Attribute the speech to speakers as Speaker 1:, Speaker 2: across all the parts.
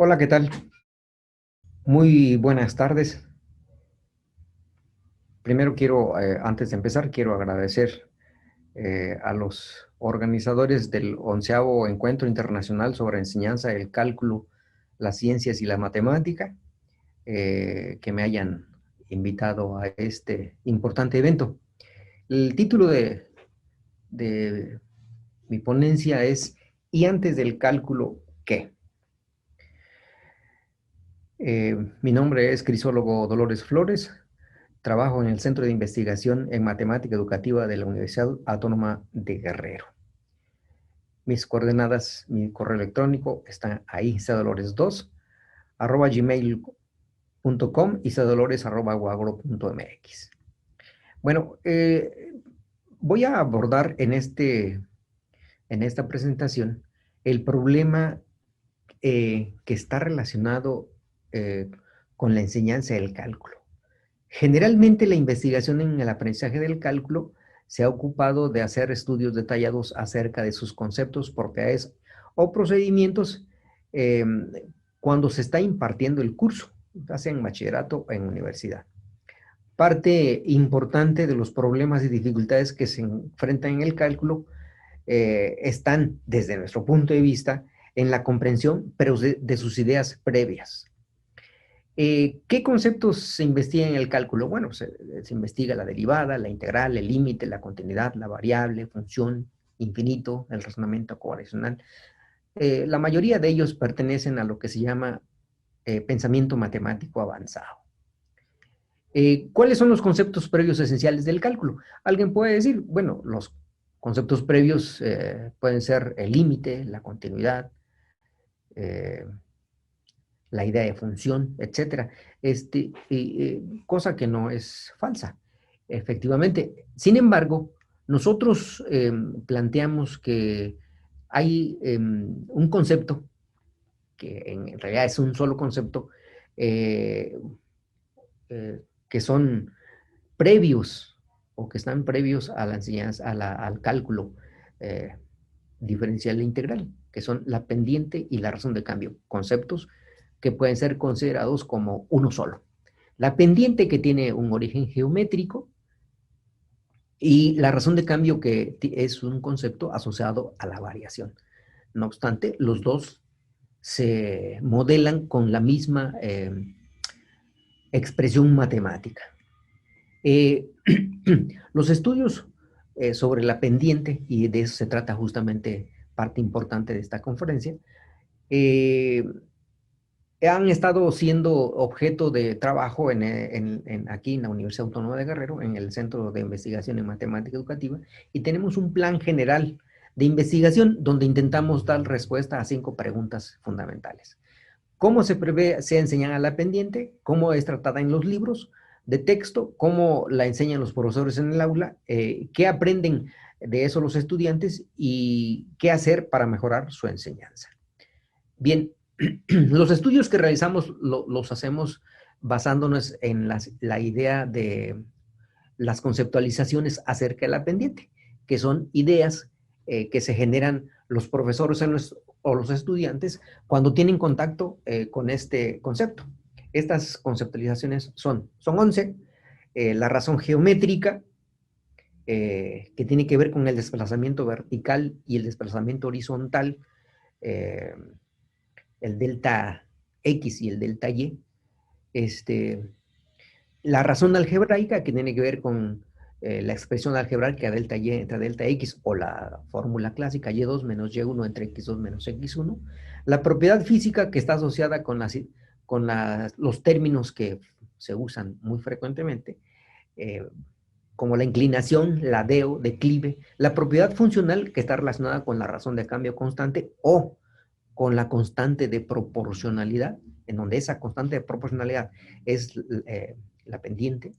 Speaker 1: Hola, ¿qué tal? Muy buenas tardes. Primero antes de empezar, quiero agradecer a los organizadores del 11º Encuentro Internacional sobre Enseñanza del Cálculo, las Ciencias y la Matemática, que me hayan invitado a este importante evento. El título de mi ponencia es ¿Y antes del cálculo qué? Mi nombre es Crisólogo Dolores Flores. Trabajo en el Centro de Investigación en Matemática Educativa de la Universidad Autónoma de Guerrero. Mis coordenadas, mi correo electrónico están ahí, cdolores2 @gmail.com y cdolores@guagro.mx. Bueno, voy a abordar en esta presentación el problema que está relacionado con la enseñanza del cálculo. Generalmente la investigación en el aprendizaje del cálculo se ha ocupado de hacer estudios detallados acerca de sus conceptos, propiedades o procedimientos eh, cuando se está impartiendo el curso, ya sea en bachillerato o en universidad. Parte importante de los problemas y dificultades que se enfrentan en el cálculo están, desde nuestro punto de vista, en la comprensión, pero de sus ideas previas. ¿Qué conceptos se investigan en el cálculo? Bueno, se investiga la derivada, la integral, el límite, la continuidad, la variable, función, infinito, el razonamiento correlacional. La mayoría de ellos pertenecen a lo que se llama pensamiento matemático avanzado. ¿Cuáles son los conceptos previos esenciales del cálculo? Alguien puede decir, bueno, los conceptos previos pueden ser el límite, la continuidad, eh, la idea de función, etcétera. Cosa que no es falsa, efectivamente. Sin embargo, nosotros planteamos que hay un concepto, que en realidad es un solo concepto, eh, que son previos o que están previos a la enseñanza, al cálculo eh, diferencial e integral, que son la pendiente y la razón de cambio, conceptos que pueden ser considerados como uno solo. La pendiente, que tiene un origen geométrico, y la razón de cambio, que es un concepto asociado a la variación. No obstante, los dos se modelan con la misma expresión matemática. Eh, los estudios sobre la pendiente, y de eso se trata justamente parte importante de esta conferencia, eh, han estado siendo objeto de trabajo aquí en la Universidad Autónoma de Guerrero, en el Centro de Investigación en Matemática Educativa, y tenemos un plan general de investigación donde intentamos dar respuesta a 5 preguntas fundamentales. ¿Cómo se prevé se enseña a la pendiente? ¿Cómo es tratada en los libros de texto? ¿Cómo la enseñan los profesores en el aula? ¿Qué aprenden de eso los estudiantes? ¿Y qué hacer para mejorar su enseñanza? Bien, los estudios que realizamos los hacemos basándonos en la idea de las conceptualizaciones acerca de la pendiente, que son ideas que se generan los profesores o los estudiantes cuando tienen contacto con este concepto. Estas conceptualizaciones son 11. La razón geométrica, que tiene que ver con el desplazamiento vertical y el desplazamiento horizontal, eh, el delta X y el delta Y. La razón algebraica, que tiene que ver con la expresión algebraica delta Y entre delta X, o la fórmula clásica Y2 menos Y1 entre X2 menos X1. La propiedad física, que está asociada con los términos que se usan muy frecuentemente, eh, como la inclinación, ladeo, declive. La propiedad funcional, que está relacionada con la razón de cambio constante o con la constante de proporcionalidad, en donde esa constante de proporcionalidad es la pendiente.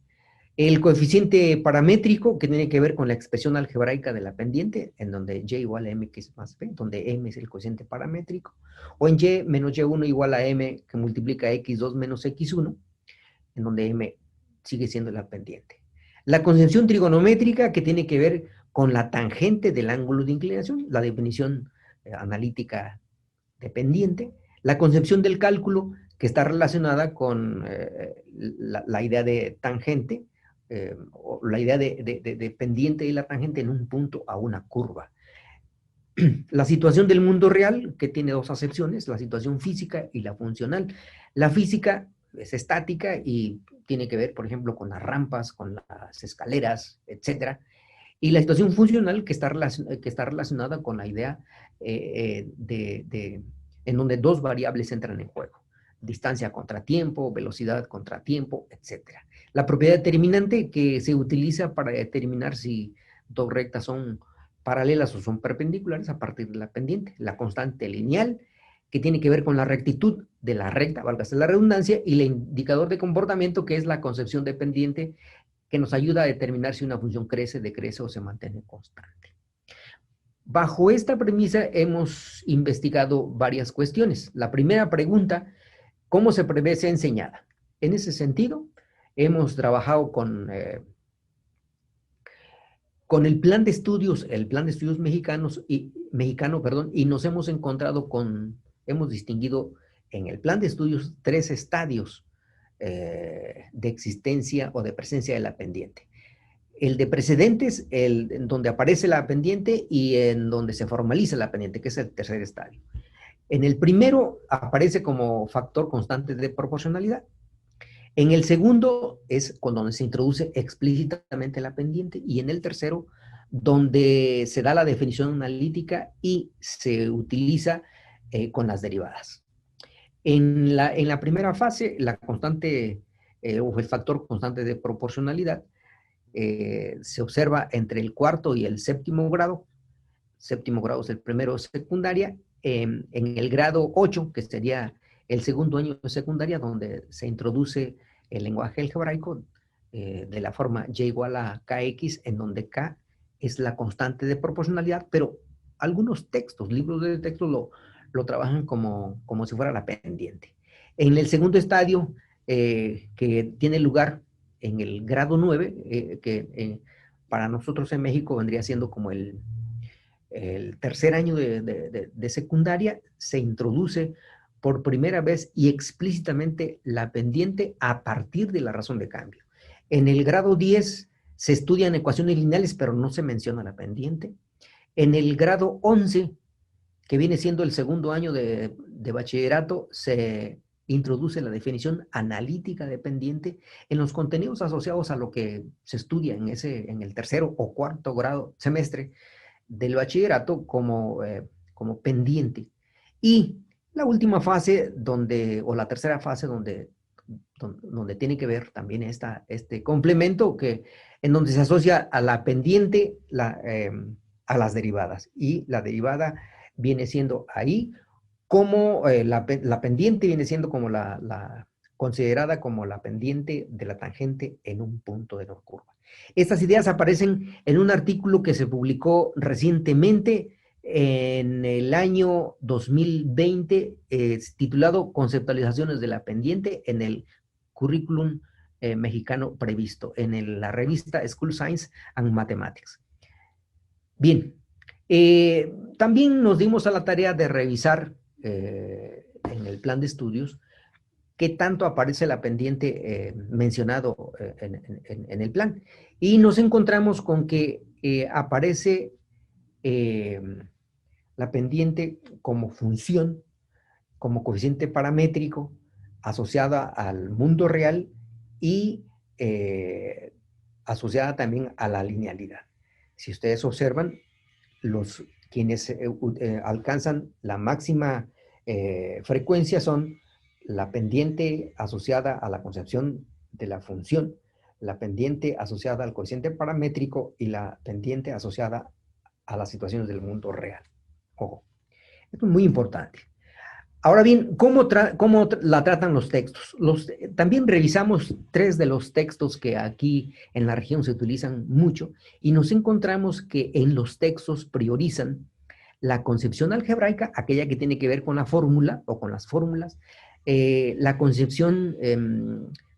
Speaker 1: El coeficiente paramétrico, que tiene que ver con la expresión algebraica de la pendiente, en donde y igual a mx más b, donde m es el coeficiente paramétrico, o en y menos y1 igual a m, que multiplica x2 menos x1, en donde m sigue siendo la pendiente. La concepción trigonométrica, que tiene que ver con la tangente del ángulo de inclinación, la definición analítica de pendiente. La concepción del cálculo, que está relacionada con la idea de tangente, o la idea de pendiente y la tangente en un punto a una curva. La situación del mundo real, que tiene dos acepciones, la situación física y la funcional. La física es estática y tiene que ver, por ejemplo, con las rampas, con las escaleras, etcétera. Y la situación funcional que está relacionada con la idea en donde dos variables entran en juego. Distancia contra tiempo, velocidad contra tiempo, etcétera. La propiedad determinante que se utiliza para determinar si dos rectas son paralelas o son perpendiculares a partir de la pendiente. La constante lineal, que tiene que ver con la rectitud de la recta, válgase la redundancia, y el indicador de comportamiento, que es la concepción de pendiente, que nos ayuda a determinar si una función crece, decrece o se mantiene constante. Bajo esta premisa hemos investigado varias cuestiones. La primera pregunta, ¿cómo se prevé ser enseñada? En ese sentido, hemos trabajado con el plan de estudios mexicanos mexicano, perdón, y nos hemos encontrado hemos distinguido en el plan de estudios 3 estadios de existencia o de presencia de la pendiente. El de precedentes, en donde aparece la pendiente y en donde se formaliza la pendiente, que es el tercer estadio. En el primero aparece como factor constante de proporcionalidad. En el segundo es donde se introduce explícitamente la pendiente, y en el tercero donde se da la definición analítica y se utiliza con las derivadas. En la primera fase, la constante o el factor constante de proporcionalidad se observa entre el cuarto y el séptimo grado. Séptimo grado es el primero de secundaria. En el grado 8, que sería el segundo año de secundaria, donde se introduce el lenguaje algebraico de la forma y igual a kx, en donde k es la constante de proporcionalidad, pero algunos textos, libros de texto lo trabajan como si fuera la pendiente. En el segundo estadio, que tiene lugar en el grado 9, para nosotros en México vendría siendo como el tercer año de secundaria, se introduce por primera vez y explícitamente la pendiente a partir de la razón de cambio. En el grado 10 se estudian ecuaciones lineales, pero no se menciona la pendiente. En el grado 11, que viene siendo el segundo año de bachillerato, se introduce la definición analítica de pendiente en los contenidos asociados a lo que se estudia en el tercero o cuarto grado semestre del bachillerato como pendiente. Y la última fase o la tercera fase donde tiene que ver también este complemento en donde se asocia a la pendiente a las derivadas. Y la derivada viene siendo ahí como la pendiente viene siendo como considerada como la pendiente de la tangente en un punto de la curva. Estas ideas aparecen en un artículo que se publicó recientemente en el año 2020, titulado Conceptualizaciones de la pendiente en el currículum mexicano previsto, en la revista School Science and Mathematics. Bien, también nos dimos a la tarea de revisar en el plan de estudios qué tanto aparece la pendiente mencionado en el plan. Y nos encontramos con que aparece la pendiente como función, como coeficiente paramétrico asociada al mundo real y asociada también a la linealidad. Si ustedes observan, quienes alcanzan la máxima frecuencia son la pendiente asociada a la concepción de la función, la pendiente asociada al coeficiente paramétrico y la pendiente asociada a las situaciones del mundo real. Ojo, esto es muy importante. Ahora bien, ¿cómo la tratan los textos? También revisamos 3 de los textos que aquí en la región se utilizan mucho y nos encontramos que en los textos priorizan la concepción algebraica, aquella que tiene que ver con la fórmula o con las fórmulas, la concepción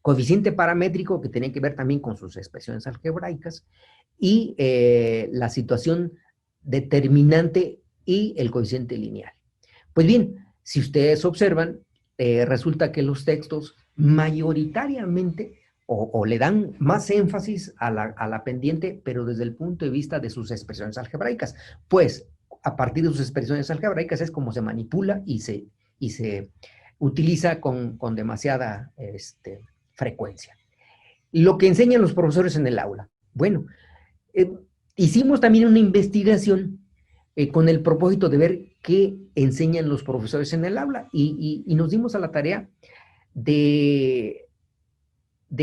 Speaker 1: coeficiente paramétrico, que tiene que ver también con sus expresiones algebraicas, y la situación determinante y el coeficiente lineal. Pues bien, Si ustedes observan, resulta que los textos mayoritariamente o le dan más énfasis a la pendiente, pero desde el punto de vista de sus expresiones algebraicas. Pues a partir de sus expresiones algebraicas es como se manipula y se utiliza con demasiada frecuencia. Lo que enseñan los profesores en el aula. Bueno, hicimos también una investigación con el propósito de ver qué enseñan los profesores en el aula y nos dimos a la tarea de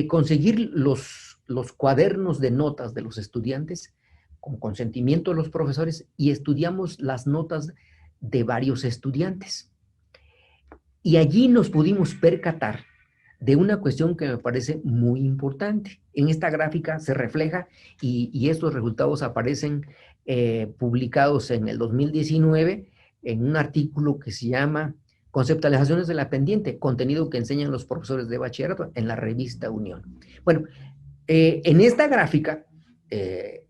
Speaker 1: conseguir los cuadernos de notas de los estudiantes con consentimiento de los profesores y estudiamos las notas de varios estudiantes. Y allí nos pudimos percatar de una cuestión que me parece muy importante. En esta gráfica se refleja y estos resultados aparecen publicados en el 2019 en un artículo que se llama Conceptualizaciones de la pendiente, contenido que enseñan los profesores de bachillerato en la revista Unión. Bueno, en esta gráfica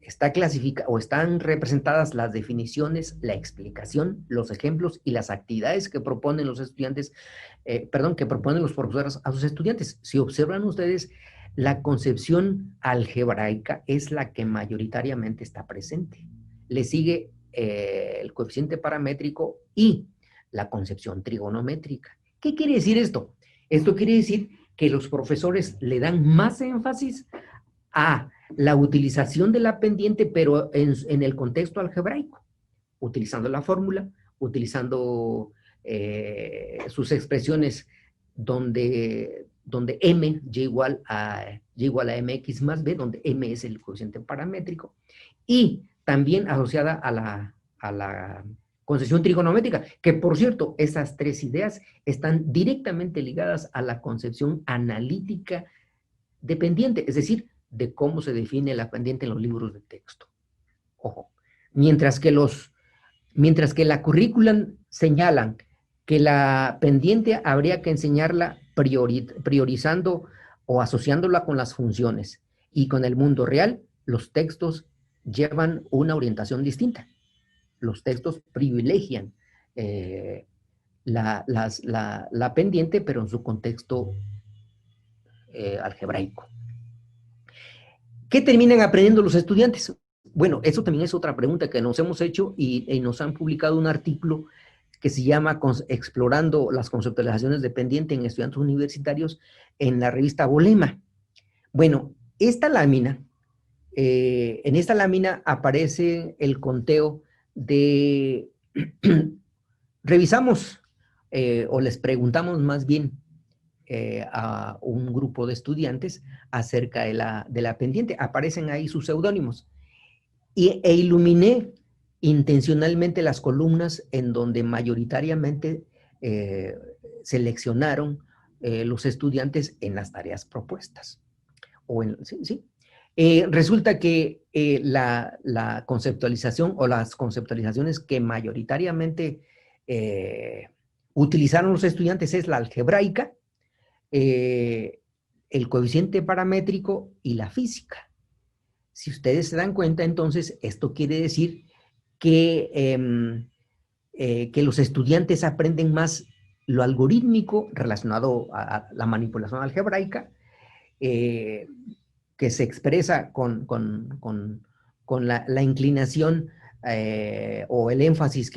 Speaker 1: está clasificada o están representadas las definiciones, la explicación, los ejemplos y las actividades que proponen los estudiantes, que proponen los profesores a sus estudiantes. Si observan ustedes, la concepción algebraica es la que mayoritariamente está presente. Le sigue el coeficiente paramétrico y la concepción trigonométrica. ¿Qué quiere decir esto? Esto quiere decir que los profesores le dan más énfasis a la utilización de la pendiente, pero en el contexto algebraico, utilizando la fórmula, utilizando sus expresiones donde m y igual a mx más b, donde m es el coeficiente paramétrico, y también asociada a la concepción trigonométrica, que por cierto, esas tres ideas están directamente ligadas a la concepción analítica de pendiente, es decir, de cómo se define la pendiente en los libros de texto. Ojo, mientras que la currícula señalan que la pendiente habría que enseñarla priorizando o asociándola con las funciones y con el mundo real, los textos llevan una orientación distinta. Los textos privilegian la pendiente, pero en su contexto algebraico. ¿Qué terminan aprendiendo los estudiantes? Bueno, eso también es otra pregunta que nos hemos hecho y nos han publicado un artículo que se llama Explorando las conceptualizaciones de pendiente en estudiantes universitarios en la revista Bolema. Bueno, en esta lámina aparece el conteo de, revisamos o les preguntamos más bien a un grupo de estudiantes acerca de la pendiente. Aparecen ahí sus seudónimos. E iluminé intencionalmente las columnas en donde mayoritariamente seleccionaron los estudiantes en las tareas propuestas. Resulta que la conceptualización o las conceptualizaciones que mayoritariamente utilizaron los estudiantes es la algebraica, el coeficiente paramétrico y la física. Si ustedes se dan cuenta, entonces, esto quiere decir que los estudiantes aprenden más lo algorítmico relacionado a la manipulación algebraica, que se expresa con la inclinación o el énfasis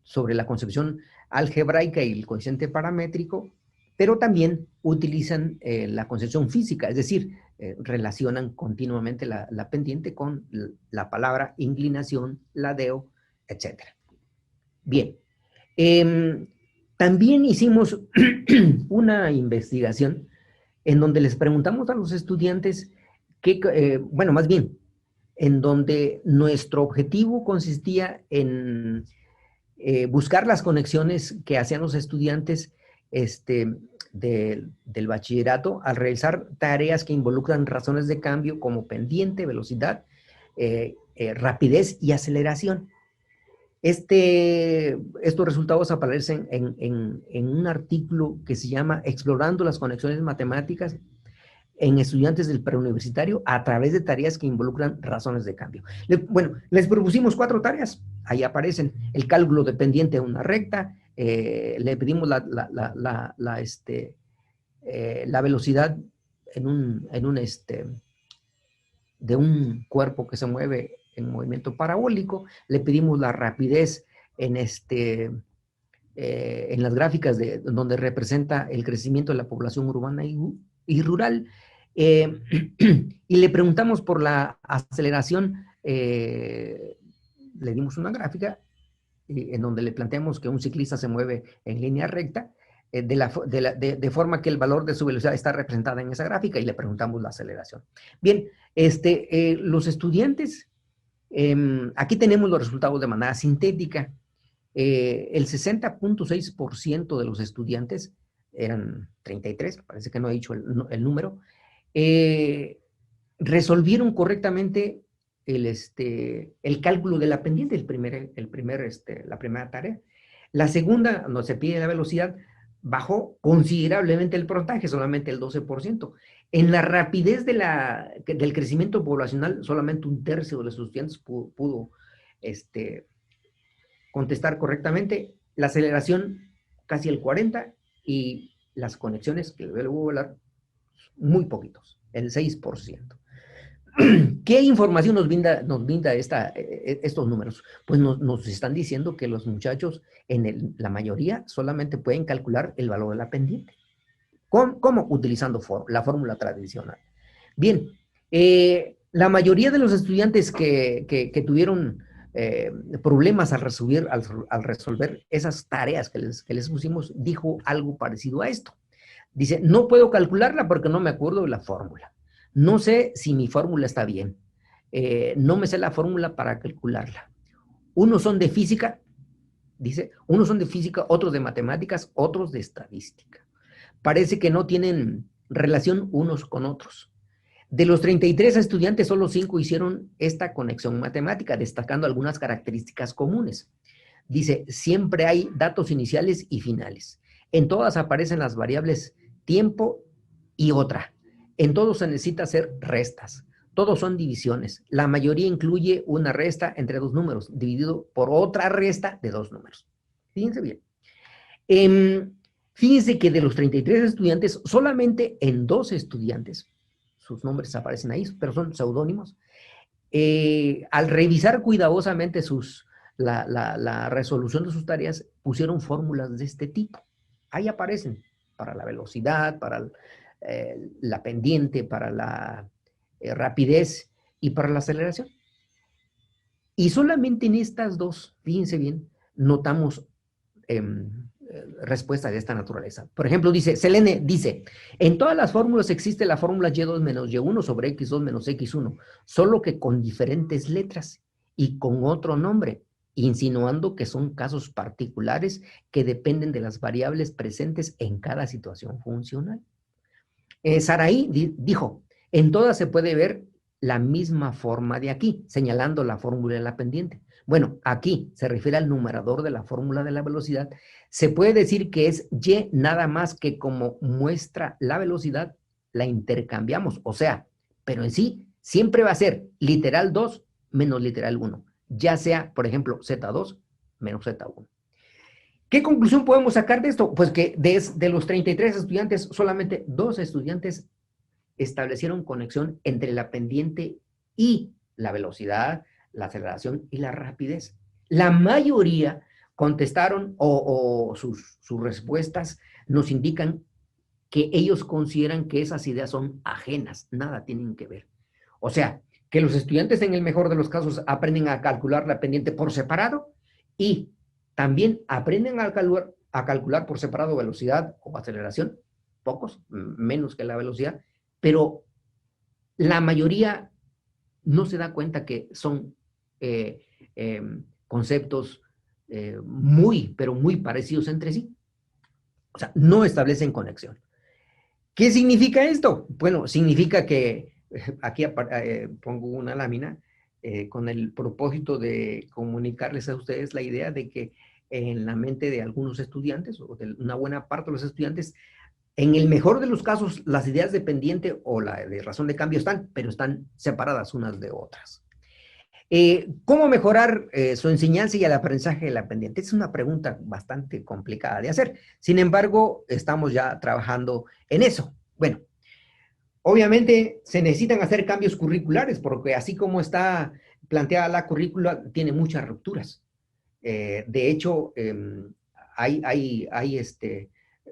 Speaker 1: sobre la concepción algebraica y el coeficiente paramétrico, pero también utilizan la concepción física, es decir, relacionan continuamente la pendiente con la palabra inclinación, ladeo, etc. Bien, también hicimos una investigación en donde les preguntamos a los estudiantes más bien, en donde nuestro objetivo consistía en buscar las conexiones que hacían los estudiantes del bachillerato al realizar tareas que involucran razones de cambio como pendiente, velocidad, rapidez y aceleración. Estos resultados aparecen en un artículo que se llama Explorando las conexiones matemáticas en estudiantes del preuniversitario a través de tareas que involucran razones de cambio. Les propusimos 4 tareas, ahí aparecen: el cálculo de pendiente de una recta, le pedimos la velocidad de un cuerpo que se mueve en movimiento parabólico, le pedimos la rapidez en, en las gráficas donde representa el crecimiento de la población urbana y rural, y le preguntamos por la aceleración, le dimos una gráfica en donde le planteamos que un ciclista se mueve en línea recta, de forma que el valor de su velocidad está representada en esa gráfica, y le preguntamos la aceleración. Bien, los estudiantes, aquí tenemos los resultados de manera sintética. El 60.6% de los estudiantes, eran 33, parece que no he dicho el número, resolvieron correctamente el cálculo de la pendiente, la primera tarea. La segunda, no se pide la velocidad, bajó considerablemente el porcentaje, solamente el 12%. En la rapidez del crecimiento poblacional, solamente un tercio de los estudiantes pudo contestar correctamente. La aceleración, casi el 40%, y las conexiones, que luego voy a hablar, muy poquitos, el 6%. ¿Qué información nos brinda estos números? Pues nos están diciendo que los muchachos, la mayoría, solamente pueden calcular el valor de la pendiente. ¿Cómo? Utilizando la fórmula tradicional. Bien, la mayoría de los estudiantes que tuvieron problemas al resolver esas tareas que les pusimos, dijo algo parecido a esto. Dice, no puedo calcularla porque no me acuerdo de la fórmula. No sé si mi fórmula está bien. No me sé la fórmula para calcularla. Unos son de física, dice, unos son de física, otros de matemáticas, otros de estadística. Parece que no tienen relación unos con otros. De los 33 estudiantes, solo 5 hicieron esta conexión matemática, destacando algunas características comunes. Dice, siempre hay datos iniciales y finales. En todas aparecen las variables tiempo y otra. En todos se necesita hacer restas. Todos son divisiones. La mayoría incluye una resta entre dos números, dividido por otra resta de dos números. Fíjense bien. Fíjense que de los 33 estudiantes, solamente en 2 estudiantes, sus nombres aparecen ahí, pero son seudónimos, al revisar cuidadosamente la resolución de sus tareas, pusieron fórmulas de este tipo. Ahí aparecen, para la velocidad, para la pendiente, para la rapidez y para la aceleración. Y solamente en estas dos, fíjense bien, notamos respuesta de esta naturaleza. Por ejemplo, Selene dice, en todas las fórmulas existe la fórmula y2 menos y1 sobre x2 menos x1, solo que con diferentes letras y con otro nombre, insinuando que son casos particulares que dependen de las variables presentes en cada situación funcional. Saraí dijo, en todas se puede ver la misma forma de aquí, señalando la fórmula de la pendiente. Bueno, aquí se refiere al numerador de la fórmula de la velocidad. Se puede decir que es y nada más que como muestra la velocidad, la intercambiamos. O sea, pero en sí siempre va a ser literal 2 menos literal 1. Ya sea, por ejemplo, Z2 menos Z1. ¿Qué conclusión podemos sacar de esto? Pues que de los 33 estudiantes, solamente 2 estudiantes establecieron conexión entre la pendiente y la velocidad, la aceleración y la rapidez. La mayoría contestaron o sus respuestas nos indican que ellos consideran que esas ideas son ajenas, nada tienen que ver. O sea, que los estudiantes en el mejor de los casos aprenden a calcular la pendiente por separado y también aprenden a calcular por separado velocidad o aceleración, pocos, menos que la velocidad, pero la mayoría no se da cuenta que son conceptos pero muy parecidos entre sí. O sea, no establecen conexión. ¿Qué significa esto? Bueno, significa que aquí pongo una lámina con el propósito de comunicarles a ustedes la idea de que en la mente de algunos estudiantes, o de una buena parte de los estudiantes, en el mejor de los casos, las ideas de pendiente o la de razón de cambio están, pero están separadas unas de otras. ¿Cómo mejorar su enseñanza y el aprendizaje del aprendiente? Es una pregunta bastante complicada de hacer. Sin embargo, estamos ya trabajando en eso. Bueno, obviamente se necesitan hacer cambios curriculares porque así como está planteada la currícula, tiene muchas rupturas. De hecho,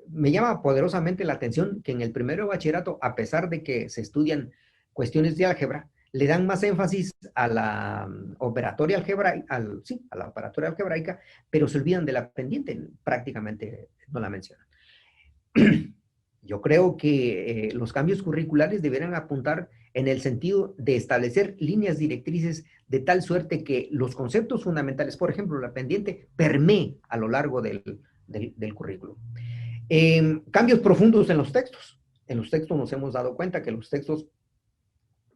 Speaker 1: me llama poderosamente la atención que en el primero de bachillerato, a pesar de que se estudian cuestiones de álgebra, le dan más énfasis a la operatoria algebraica, sí, a la operatoria algebraica, pero se olvidan de la pendiente, prácticamente no la mencionan. Yo creo que los cambios curriculares deberán apuntar en el sentido de establecer líneas directrices de tal suerte que los conceptos fundamentales, por ejemplo, la pendiente, permee a lo largo del currículo. Cambios profundos en los textos. En los textos nos hemos dado cuenta que los textos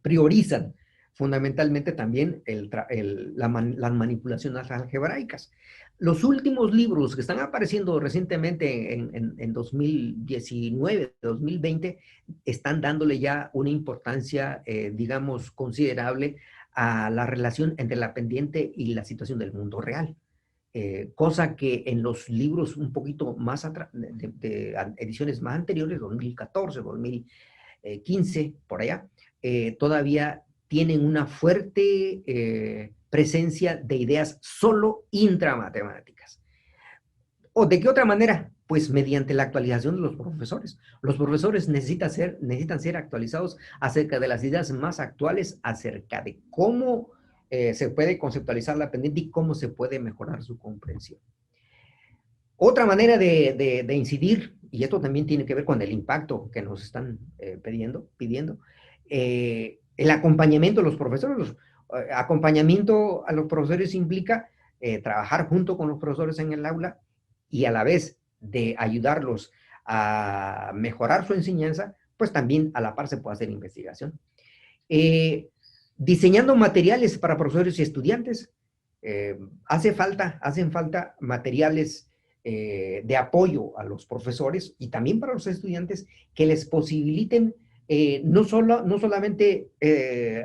Speaker 1: priorizan fundamentalmente también las manipulaciones algebraicas. Los últimos libros que están apareciendo recientemente en 2019, 2020, están dándole ya una importancia, digamos, considerable a la relación entre la pendiente y la situación del mundo real. Cosa que en los libros un poquito más de ediciones más anteriores, 2014, 2015, por allá, todavía tienen una fuerte presencia de ideas solo intramatemáticas. ¿O de qué otra manera? Pues mediante la actualización de los profesores. Los profesores necesitan ser actualizados acerca de las ideas más actuales, acerca de cómo se puede conceptualizar la pendiente y cómo se puede mejorar su comprensión. Otra manera de incidir, y esto también tiene que ver con el impacto que nos están pidiendo, el acompañamiento de los profesores. Acompañamiento a los profesores implica trabajar junto con los profesores en el aula y a la vez de ayudarlos a mejorar su enseñanza, pues también a la par se puede hacer investigación. Diseñando materiales para profesores y estudiantes. Hacen falta materiales de apoyo a los profesores y también para los estudiantes que les posibiliten no solamente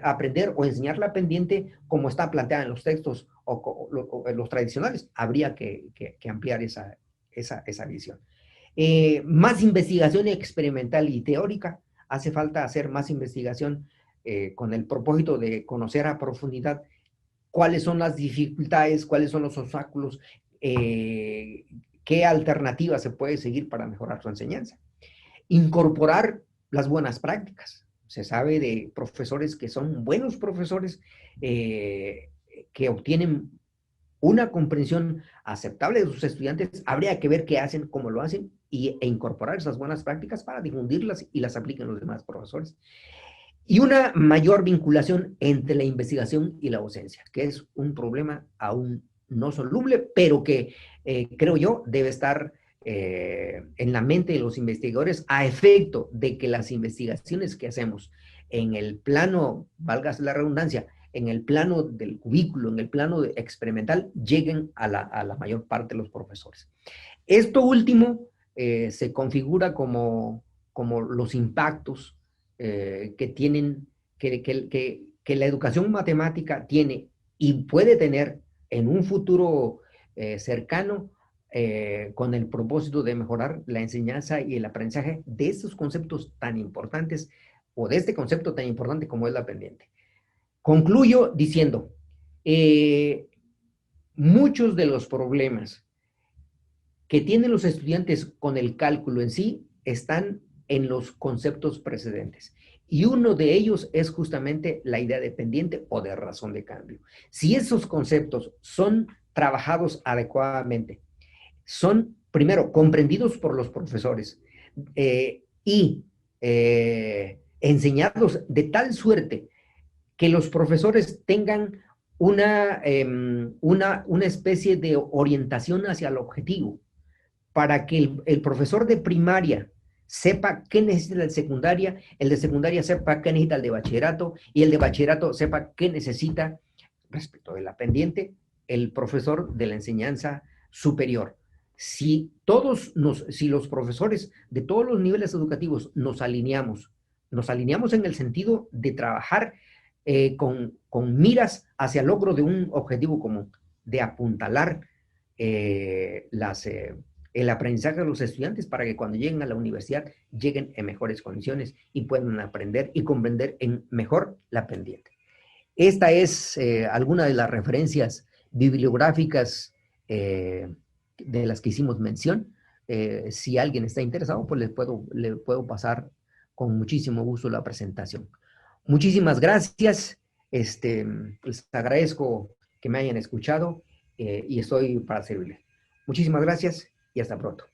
Speaker 1: aprender o enseñar la pendiente como está planteada en los textos o los tradicionales, habría que ampliar esa visión. Más investigación experimental y teórica, hace falta hacer más investigación con el propósito de conocer a profundidad cuáles son las dificultades, cuáles son los obstáculos, qué alternativas se puede seguir para mejorar su enseñanza. Incorporar las buenas prácticas. Se sabe de profesores que son buenos profesores, que obtienen una comprensión aceptable de sus estudiantes. Habría que ver qué hacen, cómo lo hacen e incorporar esas buenas prácticas para difundirlas y las apliquen los demás profesores. Y una mayor vinculación entre la investigación y la docencia, que es un problema aún no soluble, pero que creo yo debe estar en la mente de los investigadores a efecto de que las investigaciones que hacemos en el plano, valga la redundancia, en el plano del cubículo, en el plano experimental, lleguen a la mayor parte de los profesores. Esto último se configura como los impactos que tienen, que la educación matemática tiene y puede tener en un futuro cercano, con el propósito de mejorar la enseñanza y el aprendizaje de estos conceptos tan importantes o de este concepto tan importante como es la pendiente. Concluyo diciendo, muchos de los problemas que tienen los estudiantes con el cálculo en sí están en los conceptos precedentes. Y uno de ellos es justamente la idea de pendiente o de razón de cambio. Si esos conceptos son trabajados adecuadamente, son, primero, comprendidos por los profesores y enseñados de tal suerte que los profesores tengan una especie de orientación hacia el objetivo, para que el profesor de primaria sepa qué necesita el de secundaria sepa qué necesita el de bachillerato, y el de bachillerato sepa qué necesita, respecto de la pendiente, el profesor de la enseñanza superior. Si los profesores de todos los niveles educativos nos alineamos en el sentido de trabajar con miras hacia el logro de un objetivo común, de apuntalar el aprendizaje de los estudiantes para que cuando lleguen a la universidad lleguen en mejores condiciones y puedan aprender y comprender en mejor la pendiente. Esta es alguna de las referencias bibliográficas de las que hicimos mención. Si alguien está interesado, pues le puedo pasar con muchísimo gusto la presentación. Muchísimas gracias. Les agradezco que me hayan escuchado y estoy para servirles. Muchísimas gracias y hasta pronto.